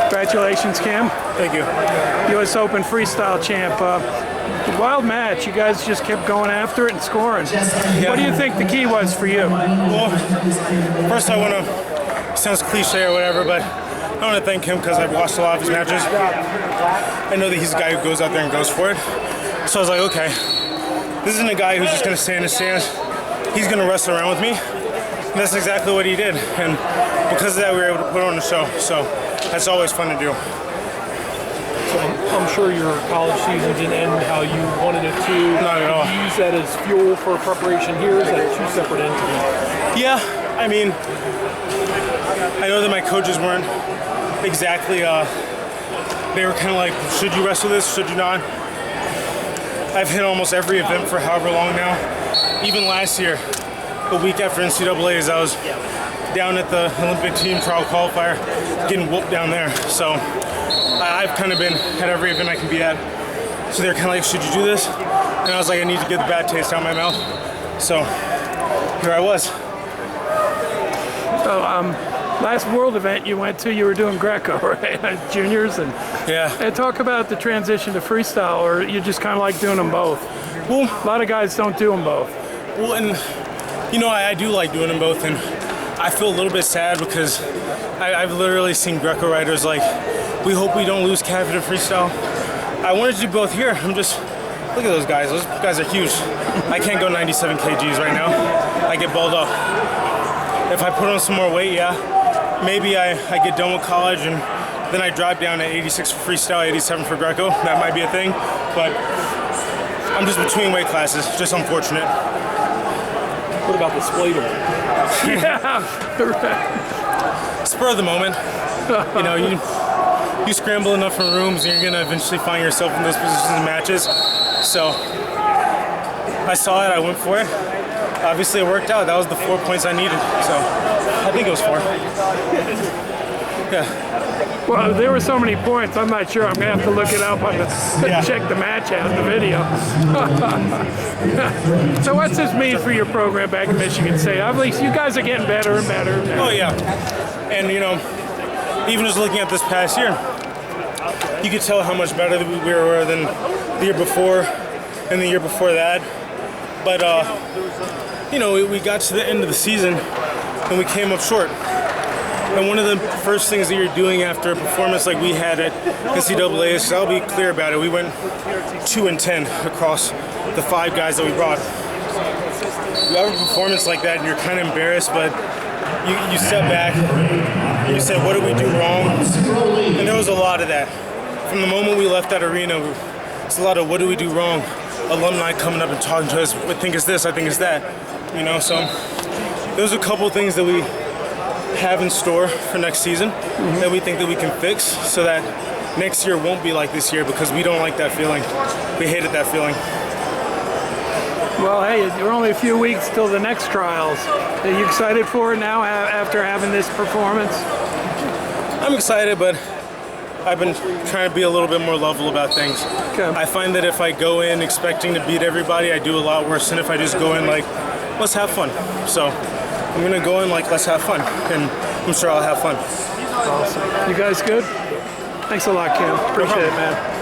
Congratulations, Cam. Thank you. U.S. Open freestyle champ. Wild match. You guys just kept going after it and scoring. Yeah. What do you think the key was for you? Well, first I want to, sounds cliche or whatever, but I want to thank him because I've watched a lot of his matches. I know that he's a guy who goes out there and goes for it. So I was like, okay, this isn't a guy who's just going to stay in the stands. He's going to wrestle around with me. And that's exactly what he did. And because of that, we were able to put on the show. So that's always fun to do. So I'm sure your college season didn't end how you wanted it to. Not at all. Did you use that as fuel for preparation here? Is that two separate entities? Yeah, I mean, I know that my coaches weren't exactly, they were kind of like, should you wrestle this, should you not? I've hit almost every event for however long now. Even last year, a week after NCAA's, I was down at the Olympic team trial qualifier, getting whooped down there. So I've kind of been at every event I can be at. So they're kind of like, should you do this? And I was like, I need to get the bad taste out of my mouth. So here I was. So, last world event you went to, you were doing Greco, right? Juniors, and talk about the transition to freestyle, or you just kind of like doing them both. Well, a lot of guys don't do them both. Well, and you know, I do like doing them both, and I feel a little bit sad because I've literally seen Greco riders like, we hope we don't lose Caffey to freestyle. I wanted to do both here. I'm just, look at those guys. Those guys are huge. I can't go 97 kgs right now. I get balled up. If I put on some more weight, yeah, maybe I get done with college and then I drop down to 86 for freestyle, 87 for Greco. That might be a thing, but I'm just between weight classes. Just unfortunate. What about the splater? Spur of the moment. You know, you scramble enough in rooms and you're gonna eventually find yourself in those positions in matches. So I saw it, I went for it. Obviously it worked out. That was the 4 points I needed. So I think it was 4. Yeah. Well, there were so many points, I'm not sure. I'm going to have to look it up on the check the match out, the video. So what's this mean for your program back in Michigan State? Obviously, you guys are getting better and better and better. Oh, yeah. And, you know, even just looking at this past year, you could tell how much better we were than the year before and the year before that. But, you know, we got to the end of the season and we came up short. And one of the first things that you're doing after a performance like we had at NCAA is, I'll be clear about it, we went 2-10 across the 5 guys that we brought. You have a performance like that and you're kind of embarrassed, but you step back and you say, what did we do wrong? And there was a lot of that. From the moment we left that arena, it's a lot of what do we do wrong? Alumni coming up and talking to us, I think it's this, I think it's that. You know, so there's a couple things that we have in store for next season that we think that we can fix so that next year won't be like this year, because we don't like that feeling. We hated that feeling. Well, hey, you're only a few weeks till the next trials. Are you excited for it now after having this performance? I'm excited, but I've been trying to be a little bit more level about things. Okay. I find that if I go in expecting to beat everybody, I do a lot worse than if I just go in like, let's have fun. So I'm gonna go in like, let's have fun, and I'm sure I'll have fun. Awesome. You guys good? Thanks a lot, Cam. Appreciate it, man.